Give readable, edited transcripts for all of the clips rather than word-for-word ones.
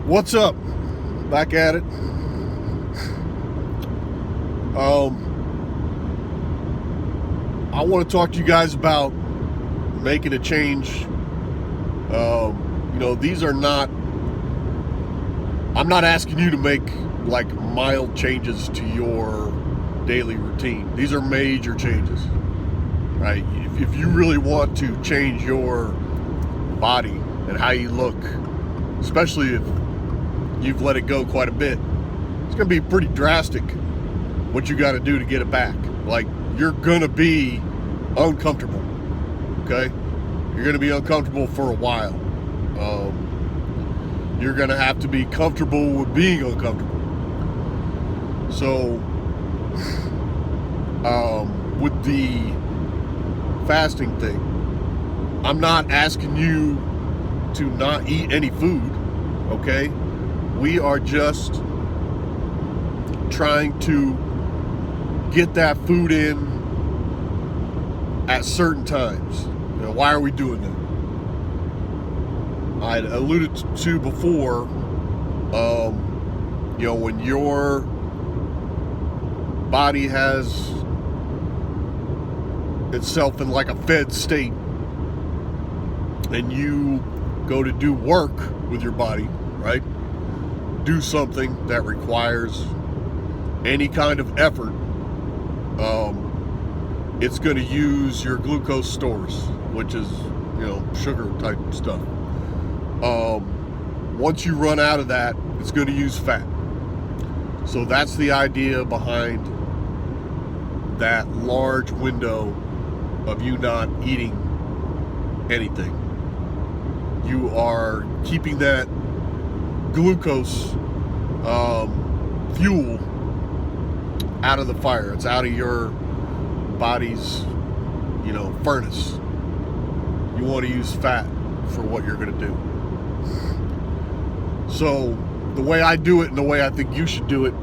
What's up? Back at it. I want to talk to you guys about making a change. These are not. I'm not asking you to make like mild changes to your daily routine. These are major changes, right? If you really want to change your body and how you look, especially if you've let it go quite a bit, it's going to be pretty drastic what you got to do to get it back. Like, you're going to be uncomfortable, okay? You're going to be uncomfortable for a while. You're going to have to be comfortable with being uncomfortable. So, with the fasting thing, I'm not asking you to not eat any food, okay? We are just trying to get that food in at certain times. Why are we doing that? I alluded to before, when your body has itself in like a fed state and you go to do work with your body, right? Do something that requires any kind of effort, it's going to use your glucose stores, which is, sugar type stuff. Once you run out of that, it's going to use fat. So that's the idea behind that large window of you not eating anything. You are keeping that glucose fuel out of the fire. It's out of your body's, furnace. You want to use fat for what you're going to do. So the way I do it and the way I think you should do it,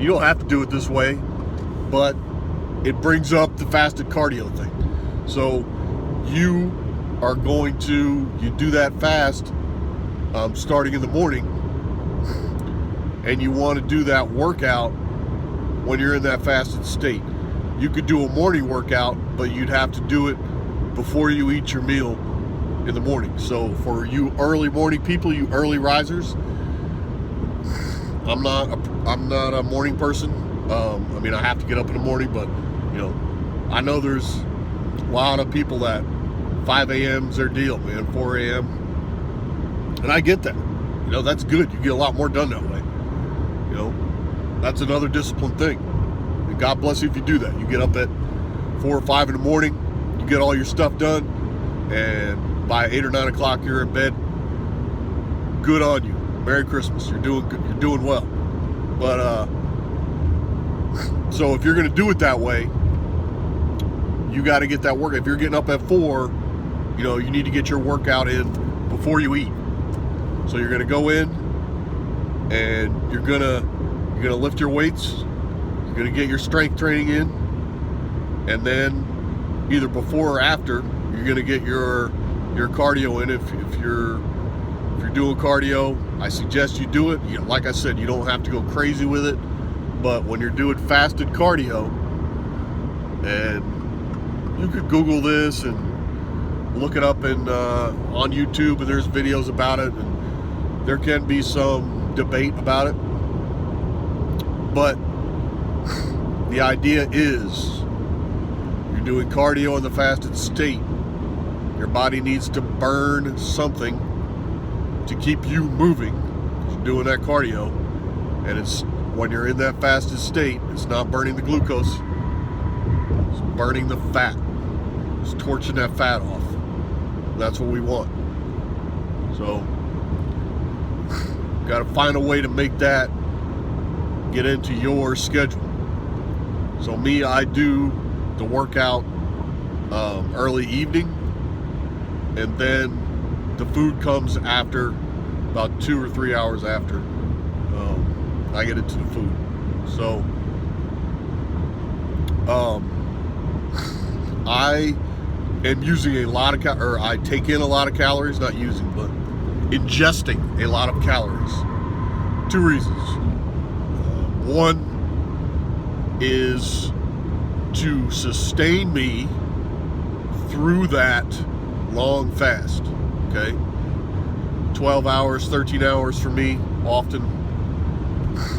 you don't have to do it this way, but it brings up the fasted cardio thing. So you do that fast starting in the morning, and you want to do that workout when you're in that fasted state. You could do a morning workout, but you'd have to do it before you eat your meal in the morning. So for you early morning people, you early risers, I'm not a morning person. I have to get up in the morning, but I know there's a lot of people that 5 a.m.'s their deal, man, 4 a.m. And I get that. That's good. You get a lot more done that way. That's another discipline thing. And God bless you if you do that. You get up at 4 or 5 in the morning, you get all your stuff done, and by 8 or 9 o'clock you're in bed. Good on you. Merry Christmas. You're doing good. You're doing well. But so if you're going to do it that way, you got to get that work. If you're getting up at 4, you need to get your workout in before you eat. So you're going to go in and you're going to lift your weights. You're going to get your strength training in, and then either before or after, you're going to get your cardio in. If you're doing cardio, I suggest you do it. Like I said, you don't have to go crazy with it, but when you're doing fasted cardio, and you could Google this and look it up on YouTube, and there's videos about it, and there can be some debate about it, but the idea is you're doing cardio in the fasted state. Your body needs to burn something to keep you moving. You're doing that cardio, and it's when you're in that fasted state, it's not burning the glucose, it's burning the fat. It's torching that fat off. That's what we want. So got to find a way to make that get into your schedule. So me, I do the workout early evening, and then the food comes after, about 2 or 3 hours after I get into the food. So I am using a lot of I take in a lot of calories, not using, but ingesting a lot of calories. Two reasons. One is to sustain me through that long fast, okay? 12 hours, 13 hours for me, often.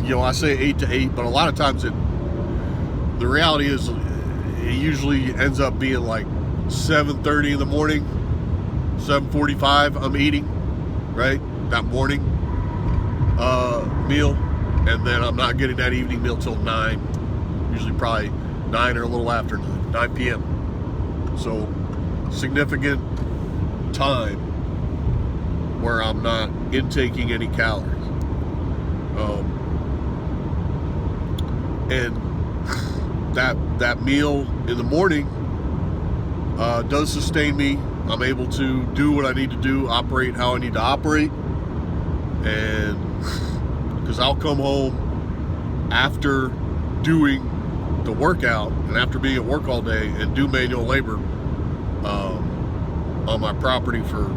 I say 8 to 8, but a lot of times the reality is it usually ends up being like 7:30 in the morning, 7:45 I'm eating, right? That morning meal, and then I'm not getting that evening meal till 9, usually probably 9 or a little after 9 p.m. So significant time where I'm not intaking any calories. And that meal in the morning does sustain me. I'm able to do what I need to do, operate how I need to operate, and because I'll come home after doing the workout and after being at work all day and do manual labor on my property for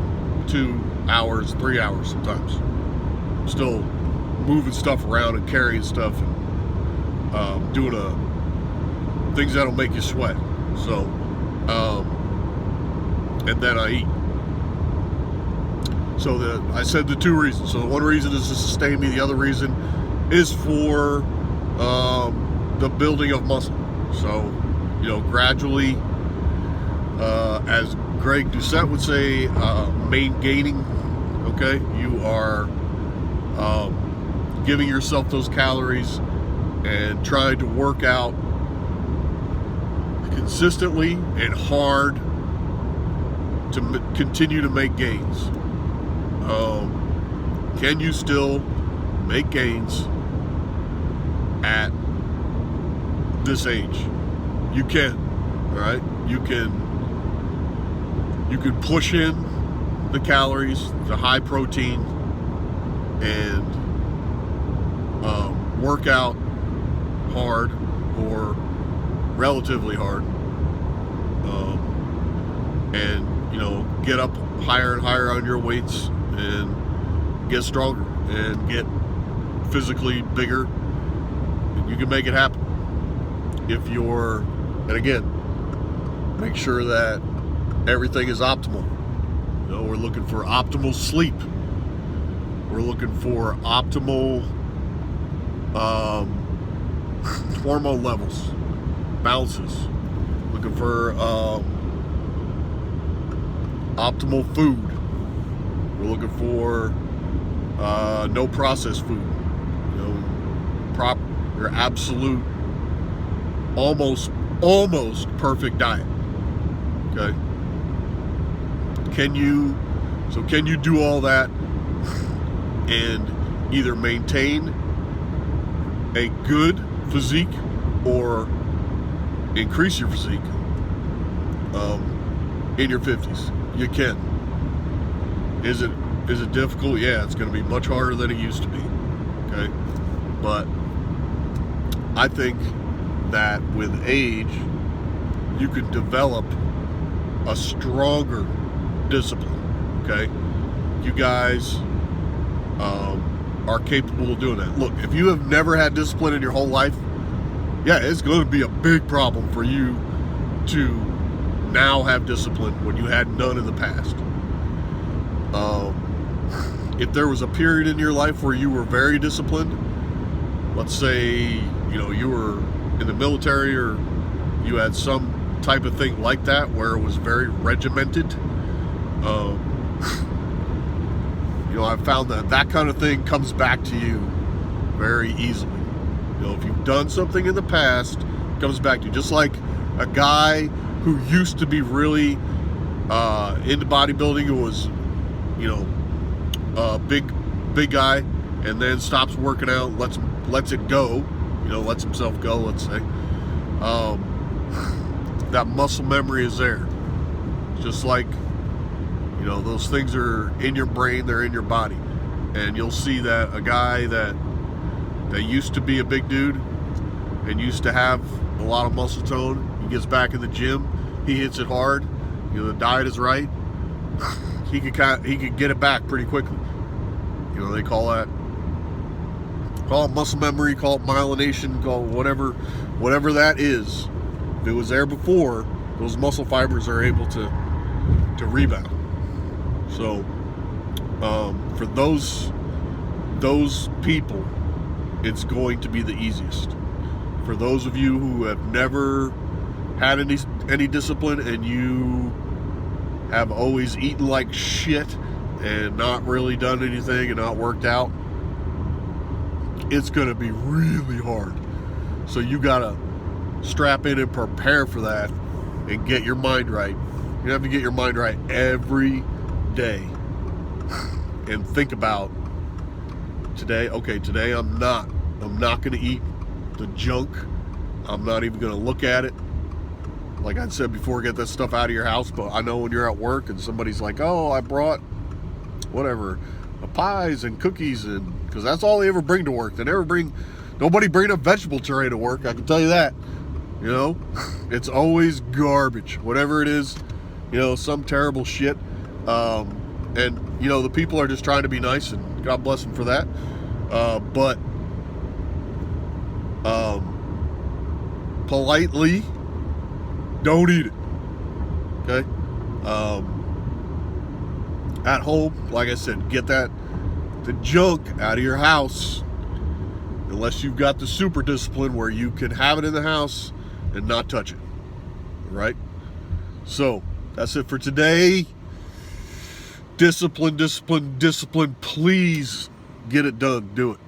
2 hours, 3 hours sometimes. Still moving stuff around and carrying stuff and doing things that'll make you sweat. So, and then I eat. So I said the two reasons. So the one reason is to sustain me. The other reason is for the building of muscle. So, gradually, as Greg Doucette would say, gaining. Okay, you are giving yourself those calories and trying to work out consistently and hard to continue to make gains. Can you still make gains at this age? You can. All right, you can push in the calories, the high protein, and work out hard or relatively hard, and get up higher and higher on your weights and get stronger and get physically bigger. You can make it happen if you're, and again, make sure that everything is optimal. We're looking for optimal sleep. We're looking for optimal hormone levels, balances. Looking for optimal food. We're looking for no processed food. Your absolute, almost perfect diet. Okay. Can you do all that and either maintain a good physique or increase your physique in your 50s? You can. Is it difficult? Yeah, it's going to be much harder than it used to be. Okay, but I think that with age you can develop a stronger discipline. Okay, you guys are capable of doing that. Look, if you have never had discipline in your whole life, yeah, it's going to be a big problem for you to now have discipline when you had none in the past. If there was a period in your life where you were very disciplined, let's say you were in the military or you had some type of thing like that where it was very regimented, I've found that kind of thing comes back to you very easily. If you've done something in the past, it comes back to you. Just like a guy who used to be really into bodybuilding, who was, a big guy, and then stops working out, lets it go, lets himself go, let's say. That muscle memory is there. It's just like, those things are in your brain, they're in your body. And you'll see that a guy that used to be a big dude and used to have a lot of muscle tone, he gets back in the gym, he hits it hard, the diet is right, he could get it back pretty quickly. You know, they call it muscle memory, call it myelination, call it whatever that is. If it was there before, those muscle fibers are able to rebound. So for those people, it's going to be the easiest. For those of you who have never had any discipline and you have always eaten like shit and not really done anything and not worked out, it's going to be really hard. So you got to strap in and prepare for that and get your mind right. You have to get your mind right every day and think about today. Okay, today I'm not going to eat the junk. I'm not even going to look at it. Like I said before, get that stuff out of your house. But I know when you're at work and somebody's like, oh, I brought whatever, pies and cookies, and because that's all they ever bring to work. Nobody bring a vegetable tray to work, I can tell you that. You know, it's always garbage, whatever it is, you know, some terrible shit. And you know, the people are just trying to be nice, and God bless them for that. But politely, don't eat it. Okay. At home, like I said, get the junk out of your house, unless you've got the super discipline where you can have it in the house and not touch it. Right? So that's it for today. Discipline. Please get it done. Do it.